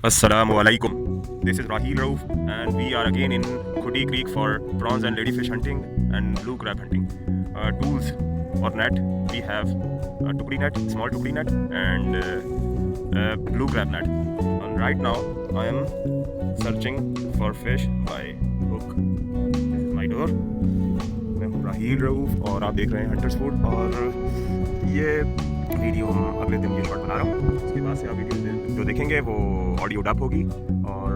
Assalamualaikum. This is Raheel Rauf and we are again in Khudi Creek for prawns and ladyfish hunting and blue crab hunting. Tools or net, we have a tukdi net, small tukdi net and blue crab net. And right now I am searching for fish by hook. This is my door. मैं हूँ राहील रऊफ और आप देख रहे हैं hunters food. और ये video हम अगले दिन ये शॉट बना रहा हूँ। उसके बाद से आप वीडियो जो देखेंगे वो ऑडियो डब होगी और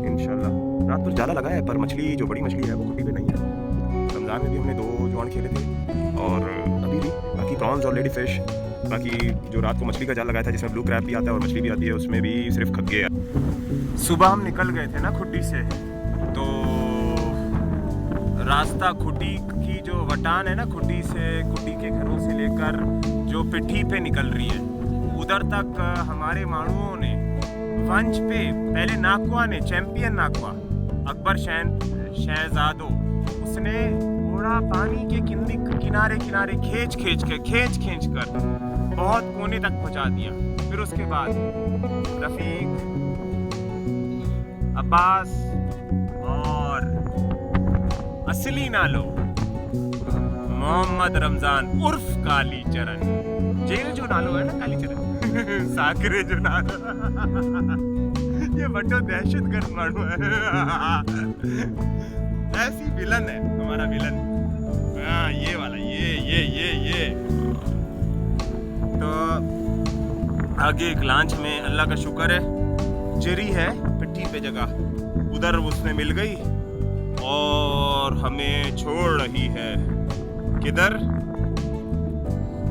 इंशाल्लाह रात भर ज़्यादा लगा है, पर मछली जो बड़ी मछली है वो खुटी पे नहीं है। रमज़ान में भी हमने 2 जवान खेले थे और अभी भी बाकी प्रॉन्स और लेडी फिश, बाकी जो रात को मछली का जाल लगाया था जिसमें ब्लू क्रैब भी आता है और मछली भी आती है, उसमें भी सिर्फ खग्गे है। सुबह हम निकल गए थे ना खुड्डी से, तो रास्ता खुड्डी की जो वटान है ना, खुड्डी के घरों से लेकर जो पिट्ठी पे निकल रही है उधर तक हमारे माणुओं ने वंश पे, पहले नाकवा ने, चैंपियन नाकवा अकबर शहजादो, उसने घोड़ा पानी के किनारे खींच कर बहुत कोने तक पहुंचा दिया। फिर उसके बाद रफीक, अब्बास और असली नालो मोहम्मद रमजान उर्फ काली चरण, जेल जो नालो है ना काली चरण साकरे जो नालो ये बड़ो दहशतगर्द मानू है। ऐसी विलन है हमारा विलन। हाँ, ये वाला ये तो आगे एक लांच में अल्लाह का शुक्र है जरी है पिट्ठी पे जगह, उधर उसने मिल गई और हमें छोड़ रही है किधर,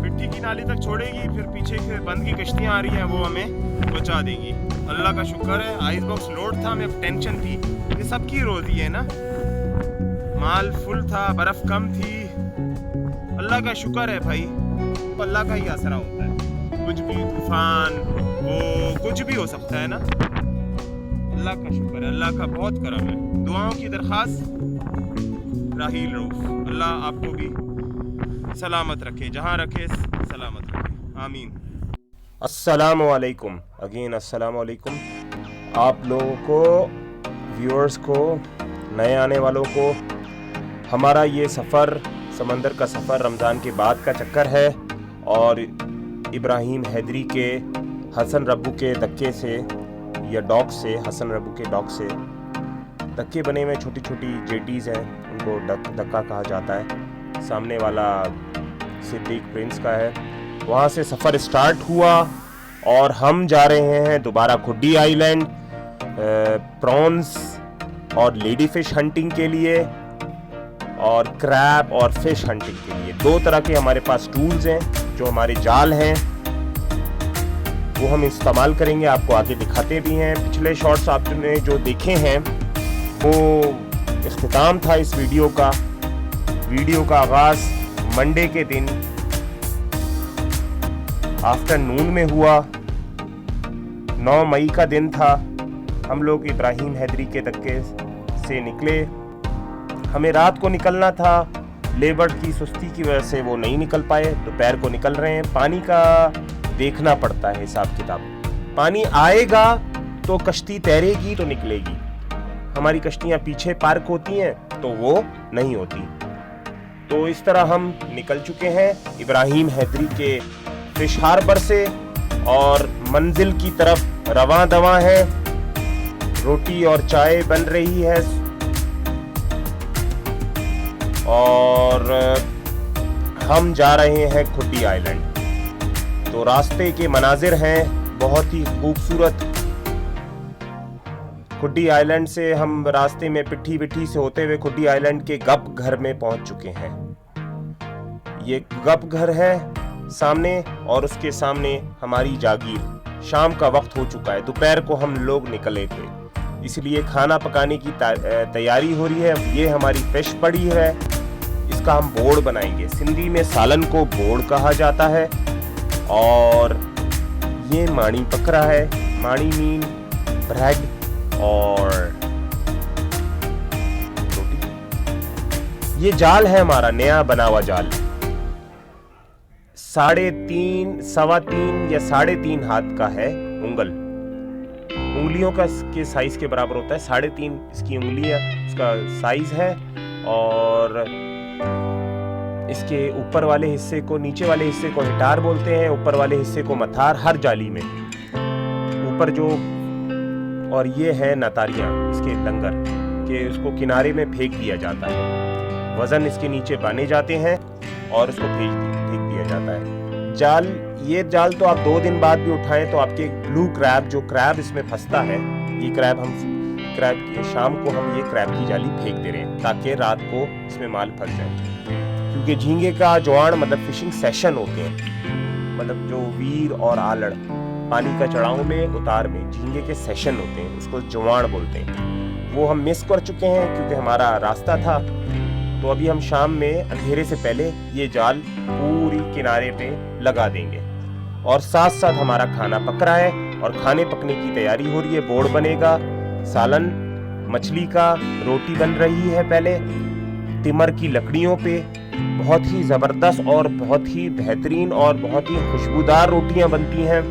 पिट्ठी की नाली तक छोड़ेगी, फिर पीछे से बंद की कश्तियां आ रही हैं वो हमें पहुंचा देगी। अल्लाह का शुक्र है आइस बॉक्स लोड था, हमें टेंशन थी, ये सबकी रोजी है ना, माल फुल था, बर्फ कम थी। अल्लाह का शुक्र है भाई, अल्लाह का ही आसरा होता है, कुछ भी तूफान वो कुछ भी हो सकता है ना। अल्लाह का शुक्र है, अल्लाह का बहुत करम है। दुआओं की दरख्वास्त राहील रऊफ, अल्लाह आपको भी सलामत रखे, जहाँ रखे सलामत रखे, आमीन। अस्सलामुअलैकुम अगेन, अस्सलामुअलैकुम आप लोगों को, व्यूअर्स को, नए आने वालों को। हमारा ये सफ़र, समंदर का सफ़र रमज़ान के बाद का चक्कर है और इब्राहिम हैदरी के हसन रब्बू के धक्के से या डॉग से, हसन रब्बू के डॉग से धक्के बने हुए छोटी छोटी जेटीज़ हैं, उनको धक्का कहा जाता है। सामने वाला सिद्दीक प्रिंस का है, वहाँ से सफ़र स्टार्ट हुआ और हम जा रहे हैं दोबारा खुड्डी आइलैंड प्रॉन्स और लेडी फिश हंटिंग के लिए और क्रैब और फिश हंटिंग के लिए। 2 तरह के हमारे पास टूल्स हैं, जो हमारे जाल हैं वो हम इस्तेमाल करेंगे, आपको आगे दिखाते भी हैं। पिछले शॉट्स आपने जो देखे हैं वो इख्तिताम था इस वीडियो का। वीडियो का आगाज़ मंडे के दिन आफ्टरनून में हुआ, 9 मई का दिन था। हम लोग इब्राहिम हैदरी के धक्के से निकले, हमें रात को निकलना था, लेबर की सुस्ती की वजह से वो नहीं निकल पाए, दोपहर को निकल रहे हैं। पानी का देखना पड़ता है हिसाब किताब, पानी आएगा तो कश्ती तैरेगी तो निकलेगी, हमारी कश्तियाँ पीछे पार्क होती हैं तो वो नहीं होती। तो इस तरह हम निकल चुके हैं इब्राहिम हैदरी के फिश हार्बर से और मंजिल की तरफ रवां दवां है। रोटी और चाय बन रही है और हम जा रहे हैं खुड्डी आइलैंड। तो रास्ते के मनाजिर हैं बहुत ही खूबसूरत। खुड्डी आइलैंड से हम रास्ते में पिट्ठी से होते हुए खुड्डी आइलैंड के गप घर में पहुंच चुके हैं। ये गप घर है सामने और उसके सामने हमारी जागीर। शाम का वक्त हो चुका है, दोपहर को हम लोग निकले थे, इसलिए खाना पकाने की तैयारी हो रही है। ये हमारी फिश पड़ी है, इसका हम बोर्ड बनाएंगे। सिंधी में सालन को बोर्ड कहा जाता है। और ये माणी पकड़ा है, माणी मीन ब्रेड और रोटी। ये जाल है हमारा नया बना हुआ जाल, 3.5 सवा 3 या 3.5 हाथ का है। उंगलियों का के साइज के बराबर होता है, 3.5 इसकी उंगलियां इसका साइज है। और इसके ऊपर वाले हिस्से को, नीचे वाले हिस्से को हिटार बोलते हैं, ऊपर वाले हिस्से को मथार। हर जाली में ऊपर जो, और ये है नतारियां इसके लंगर के, उसको किनारे में फेंक दिया जाता है। वजन इसके नीचे बांधे जाते हैं और उसको फेंक दिया जाता है। जाल, ये जाल तो आप 2 दिन बाद भी उठाएं तो आपके ब्लू क्रैब, जो क्रैब इसमें फंसता है, ये क्रैब की शाम को हम ये क्रैब की जाली फेंक दे रहे हैं ताकि रात को इसमें माल फंस जाए। क्योंकि झींगे का जुआन मतलब फिशिंग सेशन होते हैं, मतलब जो वीर और आलड़ पानी का चढ़ाव में उतार में झींगे के सेशन होते हैं, उसको जुआन बोलते हैं। वो हम मिस कर चुके हैं क्योंकि हमारा रास्ता था। तो अभी हम शाम में अंधेरे से पहले ये जाल पूरी किनारे पे लगा देंगे। और साथ साथ हमारा खाना पक रहा है और खाने पकने की तैयारी हो रही है। बोर्ड बनेगा, सालन मछली का, रोटी बन रही है पहले तिमर की लकड़ियों पे। बहुत ही जबरदस्त और बहुत ही बेहतरीन और बहुत ही खुशबूदार रोटियां बनती हैं।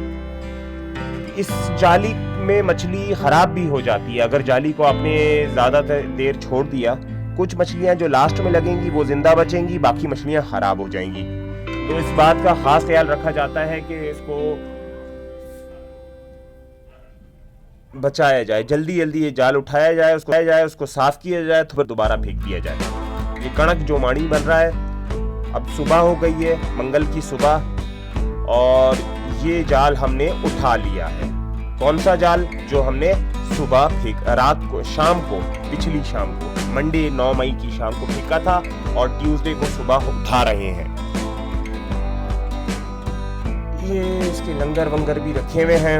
इस जाली में मछली खराब भी हो जाती है अगर जाली को आपने ज्यादा देर छोड़ दिया। कुछ मछलियां जो लास्ट में लगेंगी वो जिंदा बचेंगी, बाकी मछलियां खराब हो जाएंगी। तो इस बात का खास ख्याल रखा जाता है कि इसको बचाया जाए, जल्दी जल्दी ये जाल उठाया जाए, उसको साफ किया जाए, तो फिर दोबारा फेंक दिया जाए। ये कणक जो माणी बन रहा है, अब सुबह हो गई है, मंगल की सुबह, और ये जाल हमने उठा लिया है। कौन सा जाल? जो हमने सुबह रात को, शाम को, पिछली शाम को, मंडे 9 मई की शाम को फेंका था और ट्यूसडे को सुबह उठा रहे हैं। ये इसके लंगर वंगर भी रखे हुए हैं।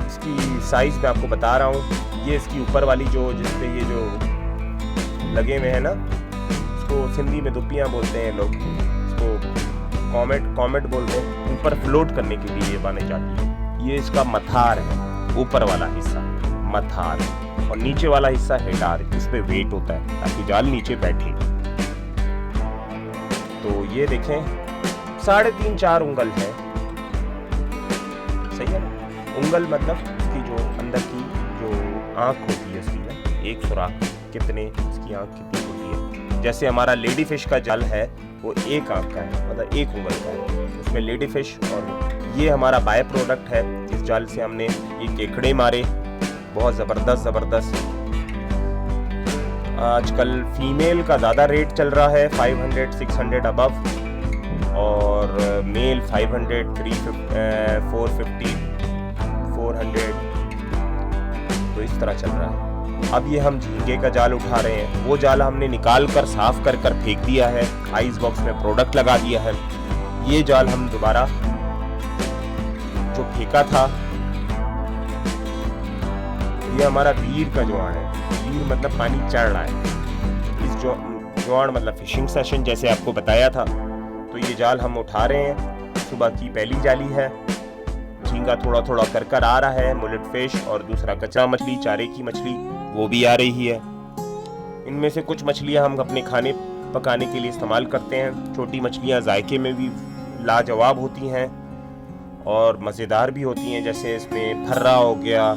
इसकी साइज मैं आपको बता रहा हूँ। ये इसकी ऊपर वाली जो, जिसपे ये जो लगे हुए हैं ना, इसको सिंधी में दुपियां बोलते हैं लोग, इसको कॉमेट बोलते हैं। ऊपर फ्लोट करने के लिए ये बांधे जाती है। ये इसका मथार है, ऊपर वाला हिस्सा मथार, और नीचे वाला हिस्सा हेडार, इस पे वेट होता है ताकि जाल नीचे बैठे। तो ये देखें 3.5-4 उंगल है, सही है ना? उंगल मतलब इसकी जो अंदर की जो आंख होती है इसकी ना, एक सुराख, कितने इसकी आंख कितनी होती है। जैसे हमारा लेडी फिश का जाल है वो एक आंख का है, मतलब 1 उंगल का है, उसमें लेडी फिश। और ये हमारा बाय प्रोडक्ट है। इस जाल से हमने ये केकड़े मारे, बहुत जबरदस्त। आजकल फीमेल का ज़्यादा रेट चल रहा है, 500-600 अबव, और मेल 500, 350, 450, 400, तो इस तरह चल रहा है। अब ये हम झींगे का जाल उठा रहे हैं। वो जाल हमने निकाल कर साफ कर फेंक दिया है, आइस बॉक्स में प्रोडक्ट लगा दिया है। ये जाल हम दोबारा जो फेंका था, ये हमारा वीर का जुआन है। वीर मतलब पानी चढ़ रहा है। इस जुआन मतलब फिशिंग सेशन, जैसे आपको बताया था। तो ये जाल हम उठा रहे हैं। सुबह की पहली जाली है। झींगा थोड़ा थोड़ा कर आ रहा है, मुलेट फिश, और दूसरा कचरा मछली, चारे की मछली, वो भी आ रही है। इनमें से कुछ मछलियां हम अपने खाने पकाने के लिए इस्तेमाल करते हैं। छोटी मछलियां जायके में भी लाजवाब होती हैं और मज़ेदार भी होती हैं। जैसे इसमें फर्रा हो गया,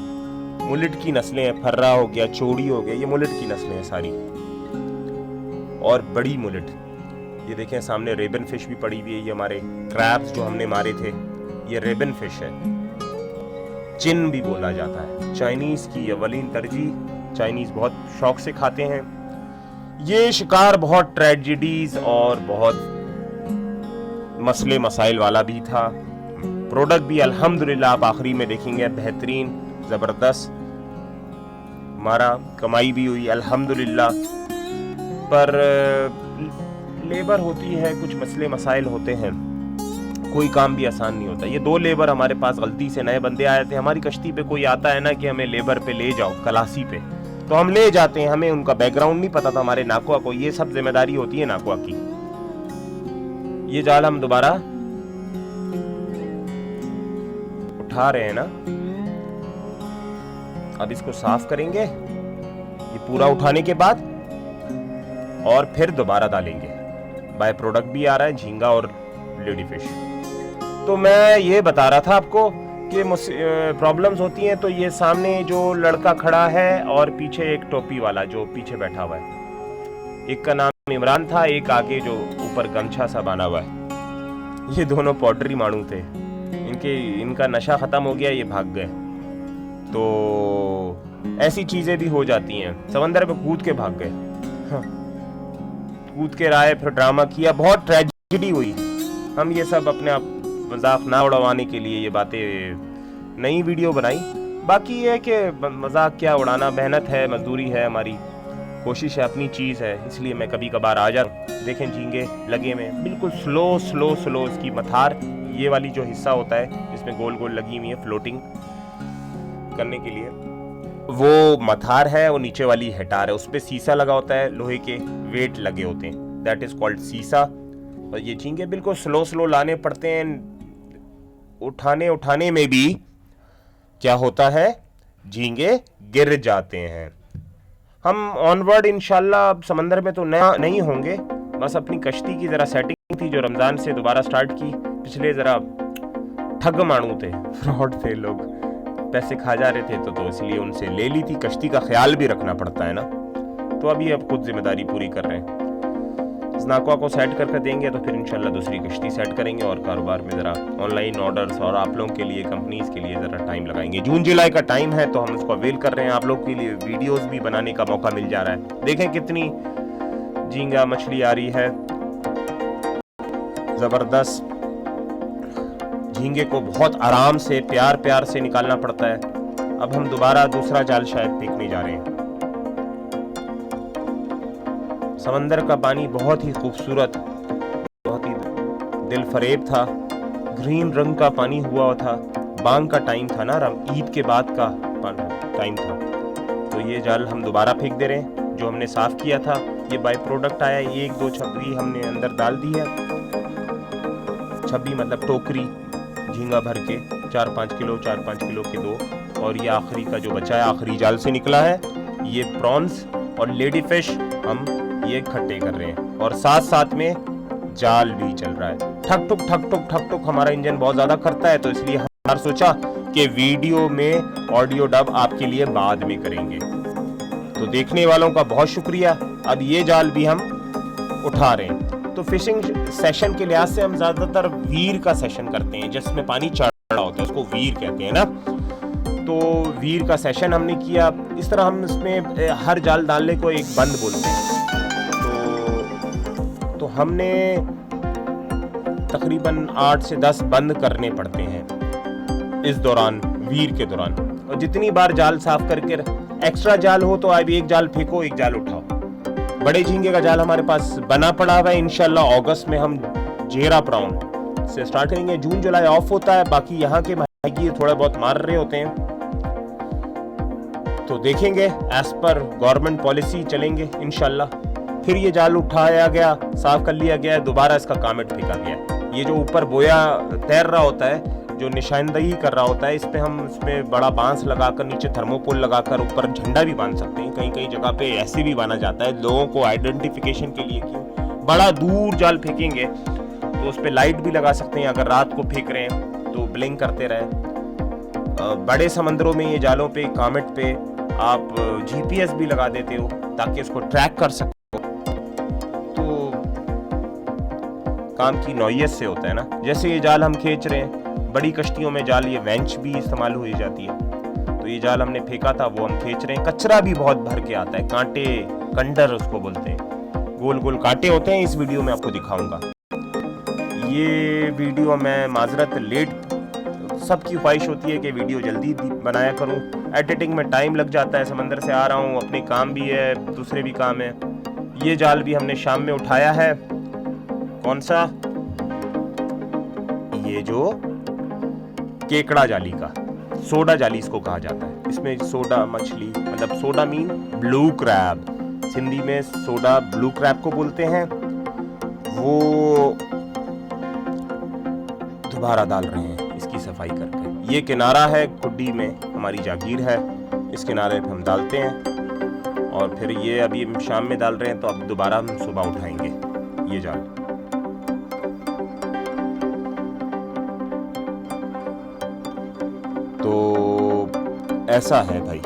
मुलेट की नस्लें हैं, फर्रा हो गया, चोड़ी हो गया, ये मुलेट की नस्लें हैं सारी। और बड़ी मुलेट, ये देखें सामने रेबन फिश भी पड़ी हुई है। ये हमारे क्रैब्स जो हमने मारे थे, ये रेबन फिश है। चिन भी बोला जाता है। चाइनीज की अवलीन तरजीह, चाइनीज बहुत शौक से खाते हैं। ये शिकार बहुत ट्रेजेडीज और बहुत मसले मसाइल वाला भी था। प्रोडक्ट भी अल्हम्दुलिल्लाह आप आखिरी में देखेंगे बेहतरीन, जबरदस्त। हमारा कमाई भी हुई अल्हम्दुलिल्लाह। पर लेबर होती है, कुछ मसले मसाइल होते हैं, कोई काम भी आसान नहीं होता। ये 2 लेबर हमारे पास गलती से, नए बंदे आए थे। हमारी कश्ती पे कोई आता है ना कि हमें लेबर पे ले जाओ, खलासी पे, तो हम ले जाते हैं। हमें उनका बैकग्राउंड नहीं पता था, हमारे नाकुआ को। ये सब जिम्मेदारी होती है नाकुआ की। ये जाल हम दोबारा उठा रहे हैं ना, अब इसको साफ करेंगे ये पूरा उठाने के बाद, और फिर दोबारा डालेंगे। बाय प्रोडक्ट भी आ रहा है, झींगा और लेडी फिश। तो मैं ये बता रहा था आपको ये प्रॉब्लम्स होती हैं तो ये सामने जो लड़का खड़ा है और पीछे एक टोपी वाला जो पीछे बैठा हुआ है, एक का नाम इमरान था, एक आगे जो ऊपर गमछा सा बांधा हुआ है, ये दोनों पॉटरी मानू थे। इनका नशा ख़त्म हो गया, ये भाग गए। तो ऐसी चीज़ें भी हो जाती हैं। समंदर में कूद के भाग गए, हाँ। कूद के आए, फिर ड्रामा किया, बहुत ट्रेजेडी हुई। हम ये सब अपने आप मजाक ना उड़वाने के लिए ये बातें नई वीडियो बनाई। बाकी ये है कि मजाक क्या उड़ाना, मेहनत है, मजदूरी है, हमारी कोशिश है, अपनी चीज़ है, इसलिए मैं कभी कभार आ जाऊँ। देखें झींगे लगे में बिल्कुल स्लो स्लो स्लो, इसकी मथार ये वाली जो हिस्सा होता है इसमें गोल गोल लगी हुई है फ्लोटिंग करने के लिए, वो मथार है, वो नीचे वाली हेटार है, उस पर शीशा लगा होता है, लोहे के वेट लगे होते हैं, दैट इज कॉल्ड शीशा। और ये झींगे बिल्कुल स्लो स्लो लाने पड़ते हैं। उठाने में भी क्या होता है, झींगे गिर जाते हैं। हम ऑनवर्ड इंशाल्लाह अब समंदर में तो नहीं होंगे, बस अपनी कश्ती की ज़रा सेटिंग थी जो रमज़ान से दोबारा स्टार्ट की। पिछले ज़रा ठग मानू थे, फ्रॉड थे, लोग पैसे खा जा रहे थे तो इसलिए उनसे ले ली थी। कश्ती का ख्याल भी रखना पड़ता है ना, तो अभी अब खुद जिम्मेदारी पूरी कर रहे हैं। इस नाकवा को सेट करके देंगे तो फिर इंशाल्लाह दूसरी कश्ती सेट करेंगे और कारोबार में ज़रा ऑनलाइन ऑर्डर्स और आप लोगों के लिए, कंपनीज के लिए ज़रा टाइम लगाएंगे। जून जुलाई का टाइम है तो हम उसको अवेल कर रहे हैं। आप लोग के लिए वीडियोस भी बनाने का मौका मिल जा रहा है। देखें कितनी झींगा मछली आ रही है, ज़बरदस्त। झींगे को बहुत आराम से प्यार प्यार से निकालना पड़ता है। अब हम दोबारा दूसरा जाल शायद फेंकने जा रहे हैं। समंदर का पानी बहुत ही खूबसूरत, बहुत ही दिल फरेब था। ग्रीन रंग का पानी हुआ था। बांग का टाइम था ना, ईद के बाद का टाइम था। तो ये जाल हम दोबारा फेंक दे रहे हैं जो हमने साफ किया था। ये बाय प्रोडक्ट आया, 1-2 छपरी हमने अंदर डाल दी है। छपरी मतलब टोकरी झींगा भर के 4-5 किलो के 2। और ये आखिरी का जो बचा है, आखिरी जाल से निकला है, ये प्रॉन्स और लेडी फिश हम ये इकट्ठे कर रहे हैं। और साथ साथ में जाल भी चल रहा है। ठक ठुक ठक ठुक ठक ठुक हमारा इंजन बहुत ज्यादा करता है, तो इसलिए हमने सोचा कि वीडियो में ऑडियो डब आपके लिए बाद में करेंगे। तो देखने वालों का बहुत शुक्रिया। अब ये जाल भी हम उठा रहे हैं। तो फिशिंग सेशन के लिहाज से हम ज्यादातर वीर का सेशन करते हैं, जिसमें पानी चढ़ रहा होता है, उसको वीर कहते हैं ना। तो वीर का सेशन हमने किया। इस तरह हम इसमें हर जाल डालने को एक बंद बोलते हैं। तो हमने तकरीबन 8 से 10 बंद करने पड़ते हैं इस दौरान, वीर के दौरान। और जितनी बार जाल साफ करके एक्स्ट्रा जाल हो तो अब एक जाल फेंको, एक जाल उठाओ। बड़े झींगे का जाल हमारे पास बना पड़ा हुआ है। इंशाल्लाह अगस्त में हम जेरा प्राउन से स्टार्ट करेंगे। जून जुलाई ऑफ होता है, बाकी यहाँ के भाई थोड़ा बहुत मार रहे होते हैं। तो देखेंगे, एज पर गवर्नमेंट पॉलिसी चलेंगे इंशाल्लाह। फिर ये जाल उठाया गया, साफ कर लिया गया, दोबारा इसका कामेट फेंका गया। ये जो ऊपर बोया तैर रहा होता है, जो निशानदही कर रहा होता है, इस पे हम इसमें बड़ा बांस लगाकर, नीचे थर्मोकोल लगाकर ऊपर झंडा भी बांध सकते हैं। कहीं कहीं जगह पे ऐसे भी बांधा जाता है लोगों को आइडेंटिफिकेशन के लिए कि बड़ा दूर जाल फेंकेंगे तो उस पर लाइट भी लगा सकते हैं। अगर रात को फेंक रहे हैं तो ब्लिंक करते रहे। बड़े समंदरों में ये जालों पे, कामेट पे आप GPS भी लगा देते हो ताकि उसको ट्रैक कर सको। तो काम की नौयत से होता है ना। जैसे ये जाल हम खींच रहे हैं, बड़ी कश्तियों में जाल ये वेंच भी इस्तेमाल हो जाती है। तो ये जाल हमने फेंका था, वो हम खींच रहे हैं। कचरा भी बहुत भर के आता है, कांटे, कंडर उसको बोलते हैं, गोल गोल कांटे होते हैं। इस वीडियो में आपको दिखाऊंगा। ये वीडियो मैं माजरत लेट, सबकी ख्वाहिश होती है कि वीडियो जल्दी बनाया करूं। एडिटिंग में टाइम लग जाता है, समंदर से आ रहा हूं, अपने काम भी है, दूसरे भी काम है। ये जाल भी हमने शाम में उठाया है। कौन सा? ये जो केकड़ा जाली का, सोडा जाली इसको कहा जाता है। इसमें सोडा मछली, मतलब soda mean blue crab, Sindhi में सोडा ब्लू क्रैब को बोलते हैं। वो दोबारा डाल रहे हैं इसकी सफाई करके। ये किनारा है, कुड्डी में हमारी जागीर है, इस किनारे पे हम डालते हैं। और फिर ये अभी हम शाम में डाल रहे हैं, तो अब दोबारा हम सुबह उठाएंगे ये जाल। ऐसा है भाई।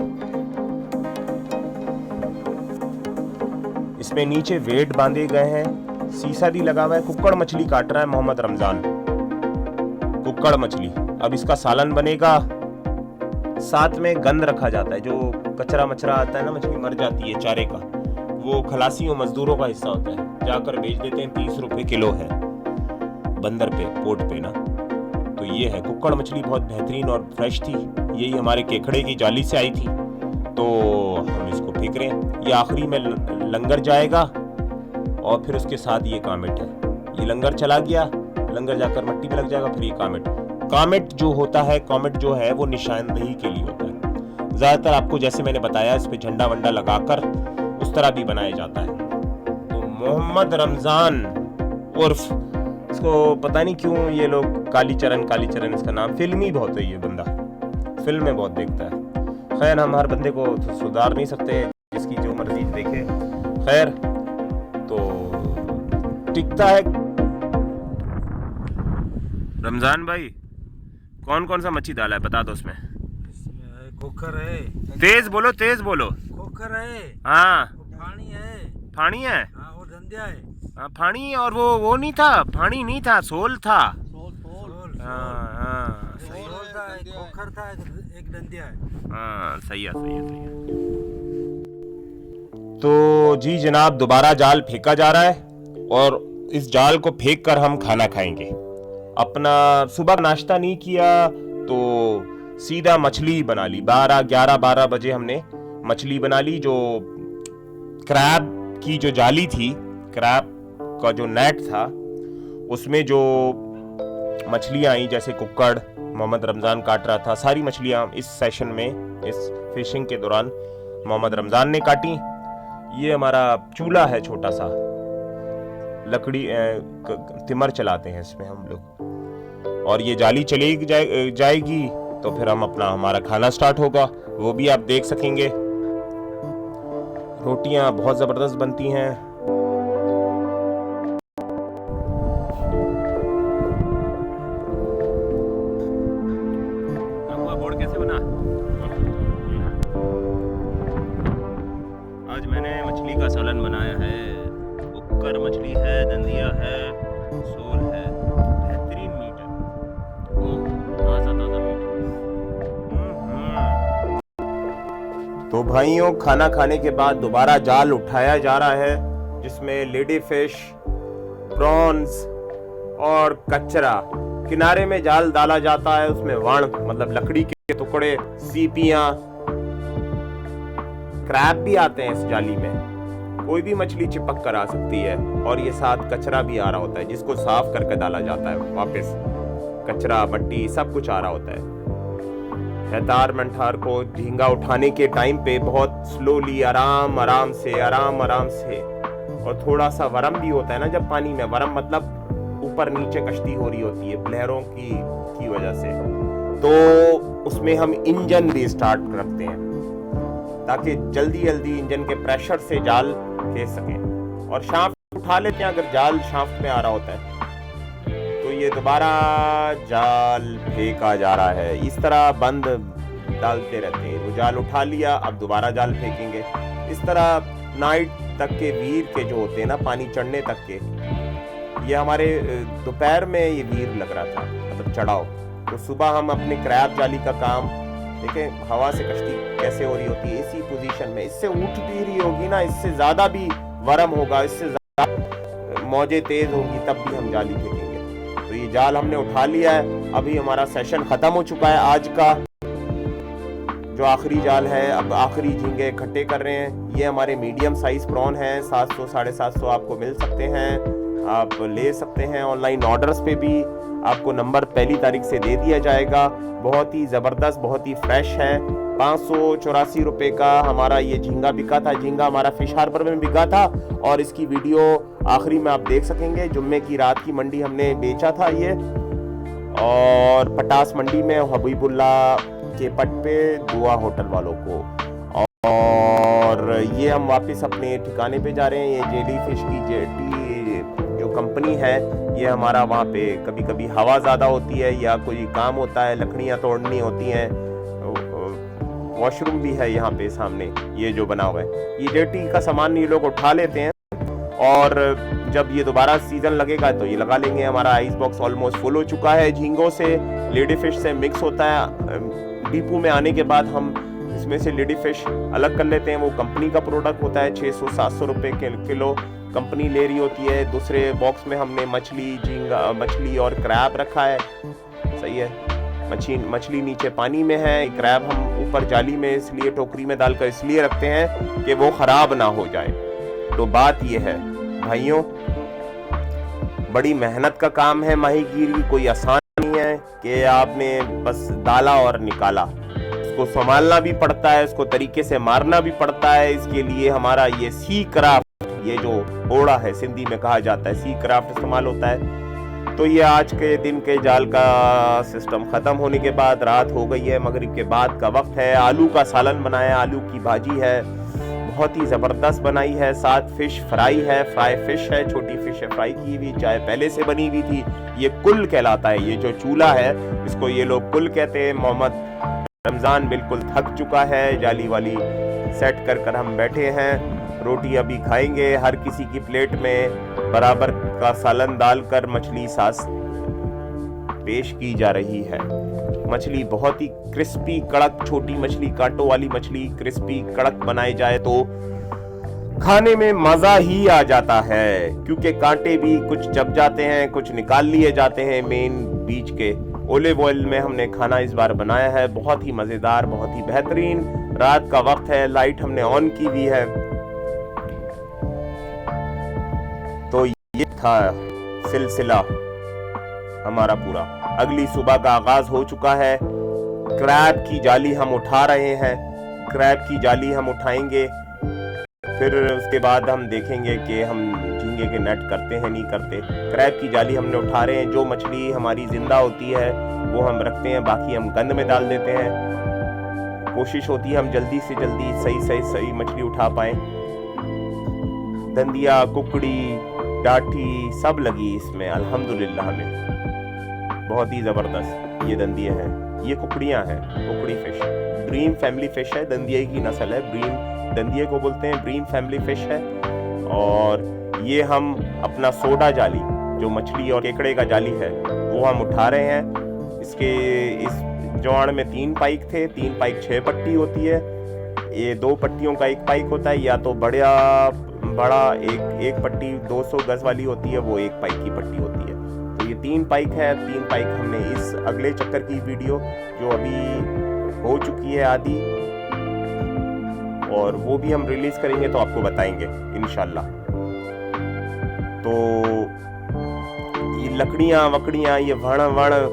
इसमें नीचे वेट बांधे गए हैं, शीशा भी लगा हुआ है। कुक्कड़ मछली काट रहा है मोहम्मद रमजान, कुक्कड़ मछली। अब इसका सालन बनेगा। साथ में गंद रखा जाता है, जो कचरा मचरा आता है ना, मछली मर जाती है चारे का, वो खलासियों मजदूरों का हिस्सा होता है, जाकर बेच देते हैं। 30 रुपए किलो है बंदर पे, पोर्ट पे ना। तो ये है कुक्कड़ मछली, बहुत बेहतरीन और फ्रेश थी। यही हमारे केकड़े की जाली से आई थी, तो हम इसको फेंक रहे हैं। ये आखिरी में लंगर जाएगा और फिर उसके साथ ये कामेट है। ये लंगर चला गया, लंगर जाकर मिट्टी में लग जाएगा, फिर ये कामेट। कामेट जो होता है, कॉमेट जो है, वो निशानदेही के लिए होता है। ज्यादातर आपको जैसे मैंने बताया, इस पे झंडा वंडा लगाकर उस तरह भी बनाया जाता है। तो मोहम्मद रमजान उर्फ, इसको पता नहीं क्यों ये लोग कालीचरण इसका नाम, फिल्मी बहुत है ये बंदा, फिल्म में बहुत देखता है। खैर हम हर बंदे को तो सुधार नहीं सकते, जिसकी जो मर्जी देखे। खैर तो टिकता है। रमजान भाई, कौन कौन सा मच्छी डाला है बता दो उसमें। खोखर है। तेज बोलो, तेज बोलो। खोखर है। हाँ। फानी है। फानी है। हाँ, और धंधिया है। हाँ फानी, और वो नहीं था, फानी नहीं था, सोल था। सोल। हाँ सोल था, एक खोखर था, एक धंधिया है। हाँ सही है, सही है, सही है। तो जी जनाब, दोबारा जाल फेंका जा रहा है और इस जाल को फेंक कर हम खाना खाएंगे। अपना सुबह नाश्ता नहीं किया तो सीधा मछली बना ली। 12 बजे हमने मछली बना ली। जो क्रैब की जो जाली थी, क्रैब का जो नेट था, उसमें जो मछलियां आई, जैसे कुक्कड़ मोहम्मद रमजान काट रहा था, सारी मछलियां इस सेशन में, इस फिशिंग के दौरान मोहम्मद रमजान ने काटी। ये हमारा चूल्हा है छोटा सा, लकड़ी तिमर चलाते हैं इसमें हम लोग, और ये जाली चली जाएगी तो फिर हम हमारा खाना स्टार्ट होगा, वो भी आप देख सकेंगे। रोटियां बहुत जबरदस्त बनती हैं। बोर्ड कैसे बना? आज मैंने मछली का सालन बनाया है। कुक्कर मछली है, दंदिया है, सोल है, बेहतरीन मीट है। ताजा मीट। तो भाइयों, खाना खाने के बाद दोबारा जाल उठाया जा रहा है, जिसमें लेडी फिश, प्रॉन्स और कचरा। किनारे में जाल डाला जाता है, उसमें वण मतलब लकड़ी के टुकड़े, सीपियां, क्रैब भी आते हैं इस जाली में। कोई भी मछली चिपक कर आ सकती है, और ये साथ कचरा भी आ रहा होता है, जिसको साफ करके डाला जाता है वापस। कचरा, मट्टी, सब कुछ आ रहा होता है। हैतार मंठार को झींगा उठाने के टाइम पे बहुत स्लोली, आराम से, और थोड़ा सा वरम भी होता है ना जब पानी में। वरम मतलब ऊपर नीचे कश्ती हो रही होती है लहरों की वजह से, तो उसमें हम इंजन भी स्टार्ट रखते हैं ताकि जल्दी इंजन के प्रेशर से जाल खींच सकें। और शाफ्ट उठा लेते हैं अगर जाल शाफ्ट में आ रहा होता है। तो ये दोबारा जाल फेंका जा रहा है, इस तरह बंद डालते रहते हैं। वो जाल उठा लिया, अब दोबारा जाल फेंकेंगे। इस तरह नाइट तक के वीर के जो होते हैं ना, पानी चढ़ने तक के, ये हमारे दोपहर में ये वीर लग रहा था, मतलब चढ़ाओ। तो सुबह हम अपने क्रैब जाली का काम देखें, हवा से कश्ती कैसे हो रही होती है इसी पोजीशन में। इससे उठ भी रही होगी ना, इससे ज्यादा भी वरम होगा, इससे ज्यादा मौजें तेज होगी, तब भी हम जाली फेंकेंगे। तो ये जाल हमने उठा लिया है। अभी हमारा सेशन खत्म हो चुका है आज का, जो आखिरी जाल है। अब आखिरी झींगे इकट्ठे कर रहे हैं। ये हमारे मीडियम साइज प्रॉन हैं, 700 750 आपको मिल सकते हैं, आप ले सकते हैं। ऑनलाइन ऑर्डर्स पे भी आपको नंबर पहली तारीख से दे दिया जाएगा। बहुत ही ज़बरदस्त, बहुत ही फ्रेश है। 584 रुपये का हमारा ये झींगा बिका था। झींगा हमारा फिश हार्बर में बिका था, और इसकी वीडियो आखिरी में आप देख सकेंगे। जुम्मे की रात की मंडी हमने बेचा था ये, और पटास मंडी में हबीबुल्ला के पट पे दुआ होटल वालों को। और ये हम वापस अपने ठिकाने पे जा रहे हैं। ये जेली फिश की जेटी जो कंपनी है, ये हमारा वहाँ पे कभी कभी हवा ज़्यादा होती है या कोई काम होता है, लकड़ियाँ तोड़नी होती हैं, वॉशरूम भी है यहाँ पे सामने, ये जो बना हुआ है। ये जेटी का सामान ये लोग उठा लेते हैं और जब ये दोबारा सीजन लगेगा तो ये लगा लेंगे। हमारा आइस बॉक्स ऑलमोस्ट फुल हो चुका है, झींगों से, लेडी फिश से मिक्स होता है। डिपो में आने के बाद हम इसमें से लेडी फिश अलग कर लेते हैं, वो कंपनी का प्रोडक्ट होता है। 600-700 रुपए के किलो कंपनी ले रही होती है। दूसरे बॉक्स में हमने मछली, झींगा, मछली और क्रैब रखा है। सही है, मछली नीचे पानी में है, क्रैब हम ऊपर जाली में इसलिए टोकरी में डालकर इसलिए रखते हैं कि वो खराब ना हो जाए। तो बात ये है भाइयों, बड़ी मेहनत का काम है माहीगीरी, कोई आसान नहीं है कि आपने बस डाला और निकाला। इसको संभालना भी पड़ता है, इसको तरीके से मारना भी पड़ता है। इसके लिए हमारा ये सी क्राफ्ट, ये जो ओड़ा है सिंधी में कहा जाता है, सी क्राफ्ट इस्तेमाल होता है। तो ये आज के दिन के जाल का सिस्टम खत्म होने के बाद रात हो गई है, मगरिब के बाद का वक्त है। आलू का सालन बनाया, आलू की भाजी है, बहुत ही जबरदस्त बनाई है। साथ फिश फ्राई है, फ्राई फिश है, छोटी फिश है फ्राई की हुई, चाय पहले से बनी हुई थी। ये कुल कहलाता है, ये जो चूल्हा है इसको ये लोग कुल कहते हैं। मोहम्मद रमजान बिल्कुल थक चुका है, जाली वाली सेट कर हम बैठे हैं। रोटी अभी खाएंगे, हर किसी की प्लेट में बराबर का सालन डालकर मछली सास पेश की जा रही है। मछली बहुत ही क्रिस्पी कड़क, छोटी मछली, कांटों वाली मछली क्रिस्पी कड़क बनाई जाए तो खाने में मजा ही आ जाता है, क्योंकि कांटे भी कुछ चब जाते हैं, कुछ निकाल लिए जाते हैं मेन बीच के। ओलिव ऑयल में हमने खाना इस बार बनाया है, बहुत ही मजेदार, बहुत ही बेहतरीन। रात का वक्त है, लाइट हमने ऑन की हुई है। तो ये था सिलसिला हमारा पूरा। अगली सुबह का आगाज हो चुका है। क्रैब की जाली हम उठा रहे हैं, क्रैब की जाली हम उठाएंगे, फिर उसके बाद हम देखेंगे कि हम झींगे के नेट करते हैं नहीं करते। क्रैब की जाली हमने उठा रहे हैं, जो मछली हमारी जिंदा होती है वो हम रखते हैं, बाकी हम गंद में डाल देते हैं। कोशिश होती है हम जल्दी से जल्दी सही मछली उठा पाए। दंदिया, कुकड़ी, डाठी सब लगी इसमें अल्हम्दुलिल्लाह में, बहुत ही जबरदस्त। ये दंदिया है, ये कुकड़ियां हैं, कुकड़ी फिश, ब्रीम फैमिली फिश है, दंदिया की नस्ल है, ब्रीम दंदिये को बोलते हैं, ब्रीम फैमिली फिश है। और ये हम अपना सोडा जाली, जो मछली और केकड़े का जाली है, वो हम उठा रहे हैं। इस जौड़ में 3 पाइक थे, 3 पाइक 6 पट्टी होती है। ये 2 पट्टियों का 1 पाइक होता है, या तो बड़ा एक पट्टी 200 गज वाली होती है, वो 1 पाइक की पट्टी होती है। तो ये 3 पाइक है, 3 पाइक हमने इस अगले चक्कर की वीडियो जो अभी हो चुकी है आधी, और वो भी हम रिलीज करेंगे तो आपको बताएंगे इंशाल्लाह। तो ये लकड़ियां वकड़ियां, ये वण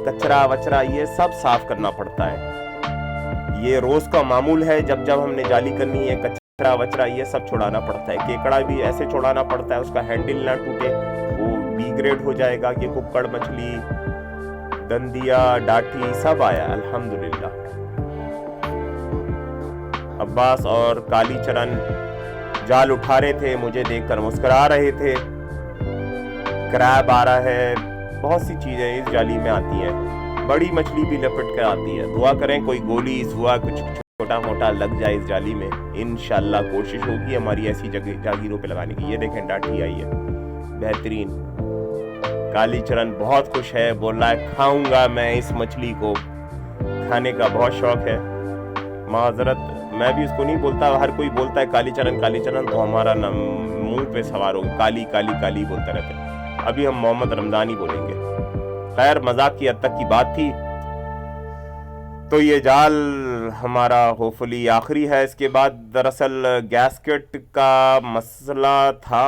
कचरा वचरा, ये सब साफ करना पड़ता है। ये रोज का मामूल है, जब हमने जाली करनी है, कचरा वचरा ये सब छुड़ाना पड़ता है। केकड़ा भी ऐसे छुड़ाना पड़ता है, उसका हैंडल ना टूटे, वो बी ग्रेड हो जाएगा। ये कुक्कड़ मछली, दंदिया, डाठी सब आया अल्हम्दुलिल्लाह। अब्बास और काली चरण जाल उठा रहे थे, मुझे देखकर मुस्कुरा रहे थे। क्रैब आ रहा है, बहुत सी चीजें इस जाली में आती हैं, बड़ी मछली भी लपट कर आती है। दुआ करें कोई गोली सुआ कुछ छोटा मोटा लग जाए इस जाली में, इंशाल्लाह कोशिश होगी हमारी ऐसी जगह जागीरों पे लगाने की। ये देखें डाठी आई है, बेहतरीन। काली चरण बहुत खुश है, बोल रहा है खाऊंगा मैं इस मछली को, खाने का बहुत शौक है। माजरत, मैं भी उसको नहीं बोलता, हर कोई बोलता है काली चरण तो हमारा मुंह पे सवार हो काली काली काली बोलते रहते हैं। अभी हम मोहम्मद रमजान ही बोलेंगे। खैर, मजाक की हद तक की बात थी। तो ये जाल हमारा होपफुली आखिरी है। इसके बाद दरअसल गैस्केट का मसला था,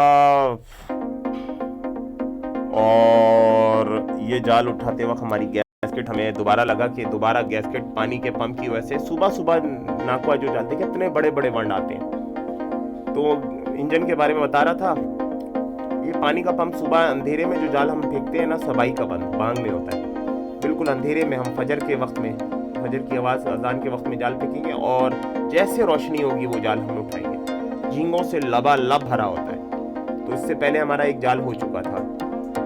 और ये जाल उठाते वक्त हमारी गैस्केट हमें दोबारा लगा कि दोबारा गैस्केट पानी के पंप की वजह से सुबह नाकुआ जो जाते हैं, कितने बड़े बड़े वंड आते हैं। तो इंजन के बारे में बता रहा था, ये पानी का पंप सुबह अंधेरे में जो जाल हम फेंकते हैं ना, सबाई का बांग में होता है, बिल्कुल अंधेरे में। हम फजर के वक्त में, फजर की आवाज अजान के वक्त में जाल फेंकेंगे, और जैसे रोशनी होगी वो जाल हम उठाएंगे। झींगों से लबालब भरा होता है। तो इससे पहले हमारा एक जाल हो चुका था,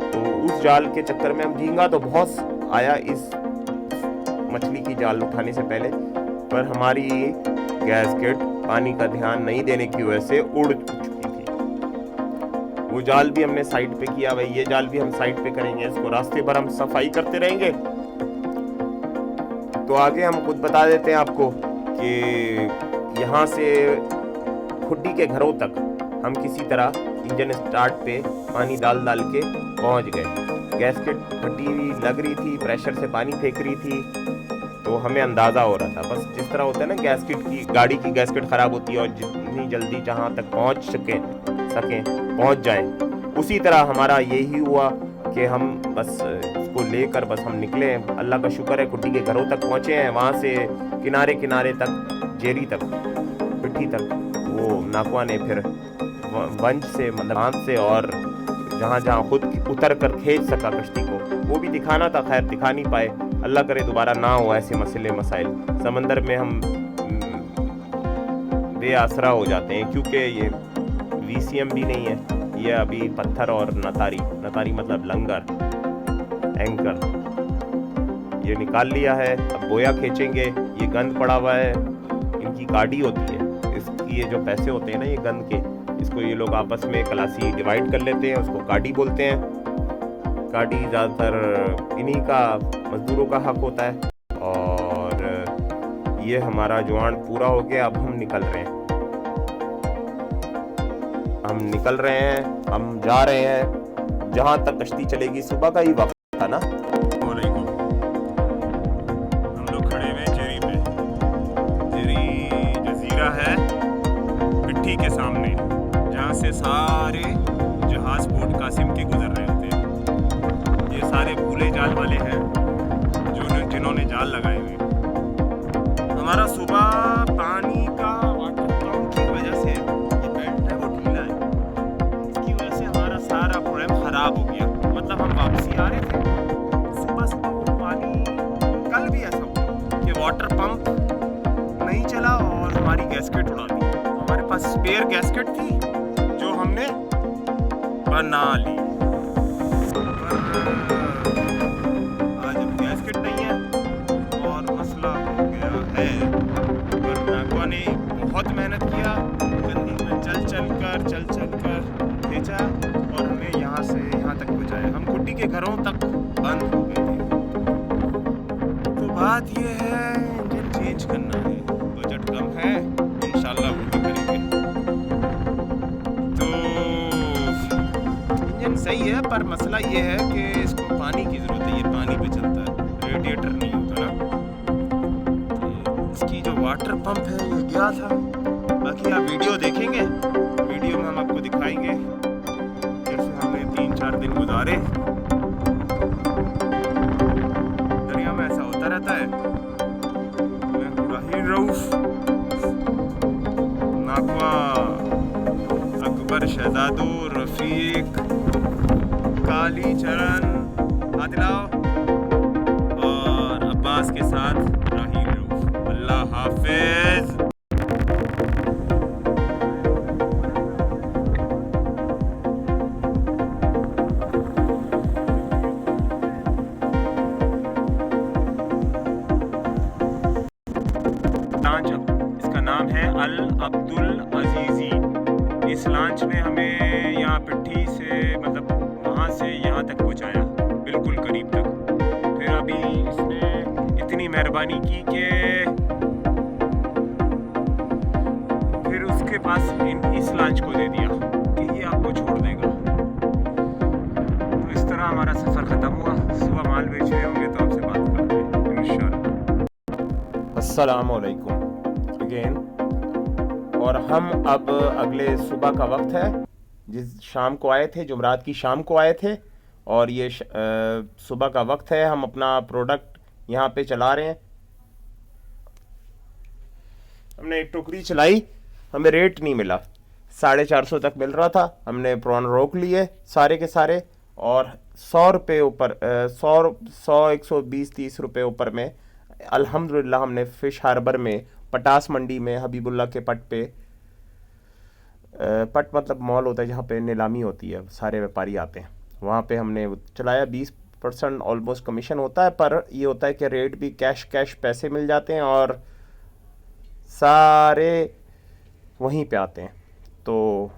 तो उस जाल के चक्कर में हम, झींगा तो बहुत आया इस मछली की जाल उठाने से पहले, पर हमारी गैस्केट पानी का ध्यान नहीं देने की वजह से उड़ चुकी थी। वो जाल भी हमने साइड पे किया, भाई ये जाल भी हम साइड पे करेंगे, इसको रास्ते भर हम सफाई करते रहेंगे। तो आगे हम खुद बता देते हैं आपको कि यहाँ से खुड्डी के घरों तक हम किसी तरह इंजन स्टार्ट पे पानी डाल के पहुँच गए। गैस्केट फटी लग रही थी, प्रेशर से पानी फेंक रही थी, तो हमें अंदाज़ा हो रहा था। बस जिस तरह होता है ना गैस्केट की, गाड़ी की गैस्केट ख़राब होती है और जितनी जल्दी जहाँ तक पहुँच जाएं, उसी तरह हमारा यही हुआ कि हम बस इसको लेकर बस हम निकले। अल्लाह का शुक्र है खुड्डी के घरों तक पहुँचे हैं। वहाँ से किनारे किनारे तक, जेरी तक, पिट्ठी तक, वो नाकवा ने फिर वंश से मतलब हाथ से और जहाँ जहाँ खुद उतर कर खींच सका कश्ती को, वो भी दिखाना था। खैर दिखा नहीं पाए। अल्लाह करे दोबारा ना हो ऐसे मसले मसाइल। समंदर में हम बेआसरा हो जाते हैं, क्योंकि ये VCM भी नहीं है, ये अभी पत्थर और नतारी मतलब लंगर, एंकर ये निकाल लिया है। अब बोया खींचेंगे। ये गंद पड़ा हुआ है, इनकी गाड़ी होती है, इसकी ये जो पैसे होते हैं ना ये गंद के, इसको ये लोग आपस में क्लासी डिवाइड कर लेते हैं, उसको गाड़ी बोलते हैं। गाड़ी ज़्यादातर इन्हीं का, मजदूरों का हक होता है। और ये हमारा जुआन पूरा हो गया। अब हम निकल रहे हैं, हम जा रहे हैं जहाँ तक कश्ती चलेगी। सुबह का ही वक्त था ना। हम लोग खड़े हुए जेरी पे। जेरी जजीरा है पिट्ठी के सामने, जहाँ से सारे जहाज बोट कासिम के गुजर रहे होते हैं। ये सारे भूले जाल वाले हैं जिन्होंने जाल लगाए हुए। हमारा सुबह पानी का वाटर फ्लो की वजह से ये बेल्ट है वो ढीला है, इसकी वजह से हमारा सारा प्रोग्राम खराब हो गया। मतलब हम वापसी आ रहे थे, सुबह वो पानी, कल भी ऐसा हुआ कि वाटर पंप नहीं चला और हमारी गैस्केट उड़ा दी। हमारे पास स्पेयर गैस्केट थी जो हमने बना ली। आज अब गैस्केट नहीं है और मसला हो गया है। पर नागवा ने बहुत मेहनत किया, गंदी में चल कर खींचा और हमें यहाँ से यहाँ तक पहुँचाया। हम खुड्डी के घरों तक बंद हो गए थे। तो बात ये है, इंजन चेंज करना है, बजट कम है, इंशाल्लाह वो भी करेंगे। तो इंजन सही है, पर मसला ये है कि इसको पानी की ज़रूरत है। ये पानी पे चलता है, रेडिएटर नहीं होता ना। इसकी जो वाटर पंप है ये गया था। बाकी आप वीडियो देखेंगे, वीडियो में हम आपको दिखाएंगे कैसे हमने 3-4 दिन गुजारे। दरिया में ऐसा होता रहता है। मैं हूँ राहील रऊफ, नागवा, अकबर, शहजादो, रफीक, काली चरण, आदिलाव और अब्बास के साथ राहील रऊफ। अल्लाह हाफिज। इसका नाम है अल अब्दुल अजीजी। इस लॉन्च ने हमें यहाँ पिट्ठी से मतलब वहाँ से यहाँ तक पहुँचाया, बिल्कुल करीब तक। फिर अभी इसने इतनी मेहरबानी की कि फिर उसके पास इस लॉन्च को दे दिया कि ये आपको छोड़ देगा। तो इस तरह हमारा सफ़र ख़त्म हुआ। सुबह माल बेच रहे होंगे तो आपसे बात करते हैं इंशाअल्लाह। अस्सलामु अलैकुम अगेन। और हम अब अगले सुबह का वक्त है, जिस शाम को आए थे, जुमरात की शाम को आए थे, और ये सुबह का वक्त है। हम अपना प्रोडक्ट यहाँ पे चला रहे हैं। हमने एक टोकरी चलाई, हमें रेट नहीं मिला, 450 तक मिल रहा था। हमने प्रॉन रोक लिए सारे के सारे, और 100 रुपये ऊपर 120-130 रुपये ऊपर में अल्हम्दुलिल्लाह हमने फ़िश हार्बर में, पटास मंडी में, हबीबुल्ला के पट पे, पट मतलब मॉल होता है जहाँ पे नीलामी होती है, सारे व्यापारी आते हैं, वहाँ पे हमने चलाया। 20% ऑलमोस्ट कमीशन होता है, पर ये होता है कि रेट भी कैश पैसे मिल जाते हैं और सारे वहीं पे आते हैं। तो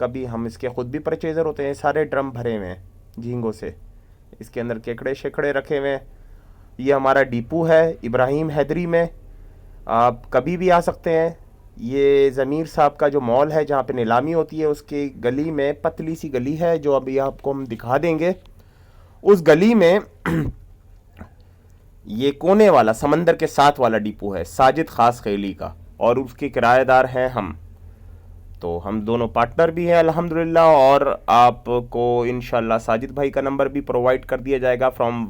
कभी हम इसके ख़ुद भी परचेज़र होते हैं। सारे ड्रम भरे हुए हैं झींगों से, इसके अंदर केकड़े शेकड़े रखे हुए हैं। ये हमारा डिपो है इब्राहिम हैदरी में, आप कभी भी आ सकते हैं। ये ज़मीर साहब का जो मॉल है जहाँ पे नीलामी होती है, उसकी गली में पतली सी गली है जो अभी आपको हम दिखा देंगे। उस गली में ये कोने वाला समंदर के साथ वाला डिपो है साजिद खास खैली का, और उसके किराएदार हैं हम। तो हम दोनों पार्टनर भी हैं अल्हम्दुलिल्लाह। और आपको इंशाल्लाह साजिद भाई का नंबर भी प्रोवाइड कर दिया जाएगा फ्रॉम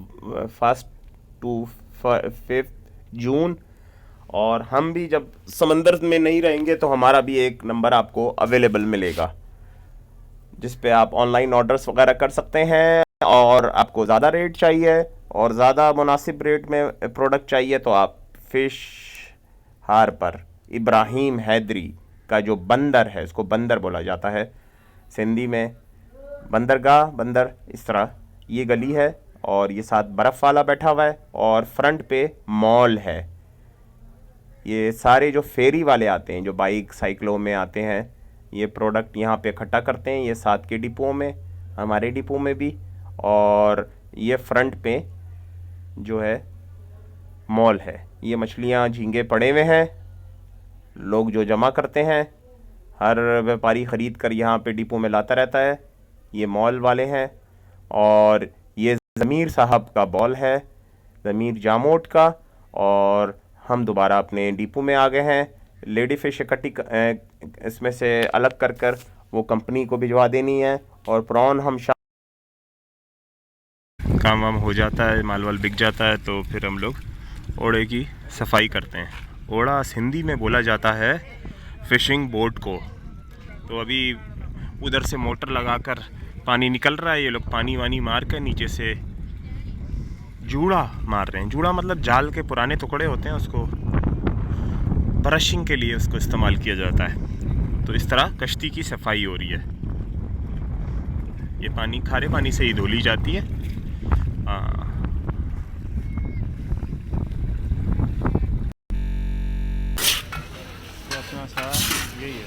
1 to 5 जून। और हम भी जब समंदर में नहीं रहेंगे तो हमारा भी एक नंबर आपको अवेलेबल मिलेगा जिस पे आप ऑनलाइन ऑर्डर्स वगैरह कर सकते हैं। और आपको ज़्यादा रेट चाहिए और ज़्यादा मुनासिब रेट में प्रोडक्ट चाहिए तो आप फ़िश हार्बर इब्राहिम हैदरी का जो बंदर है, उसको बंदर बोला जाता है सिंधी में, बंदरगाह, बंदर, इस तरह ये गली है। और ये साथ बर्फ़ वाला बैठा हुआ है और फ्रंट पे मॉल है। ये सारे जो फेरी वाले आते हैं, जो बाइक साइकिलों में आते हैं, ये प्रोडक्ट यहाँ पे इकट्ठा करते हैं। ये साथ के डिपो में, हमारे डिपो में भी, और ये फ्रंट पे जो है मॉल है। ये मछलियाँ झींगे पड़े हुए हैं, लोग जो जमा करते हैं, हर व्यापारी ख़रीद कर यहाँ पे डिपो में लाता रहता है। ये मॉल वाले हैं। और ये ज़मीर साहब का बॉल है, ज़मीर जामोट का। और हम दोबारा अपने डिपो में आ गए हैं। लेडी फ़िश इकट्ठी इसमें से अलग कर कर वो कंपनी को भिजवा देनी है। और प्रॉन हम काम वाम हो जाता है, माल वाल बिक जाता है, तो फिर हम लोग ओड़े की सफाई करते हैं। ओड़ा हिंदी में बोला जाता है फ़िशिंग बोट को। तो अभी उधर से मोटर लगाकर पानी निकल रहा है। ये लोग पानी वानी मार कर नीचे से जूड़ा मार रहे हैं। जूड़ा मतलब जाल के पुराने टुकड़े होते हैं, उसको ब्रशिंग के लिए उसको इस्तेमाल किया जाता है। तो इस तरह कश्ती की सफाई हो रही है। ये पानी खारे पानी से ही धोली जाती है। हाँ, अपना सा यही है।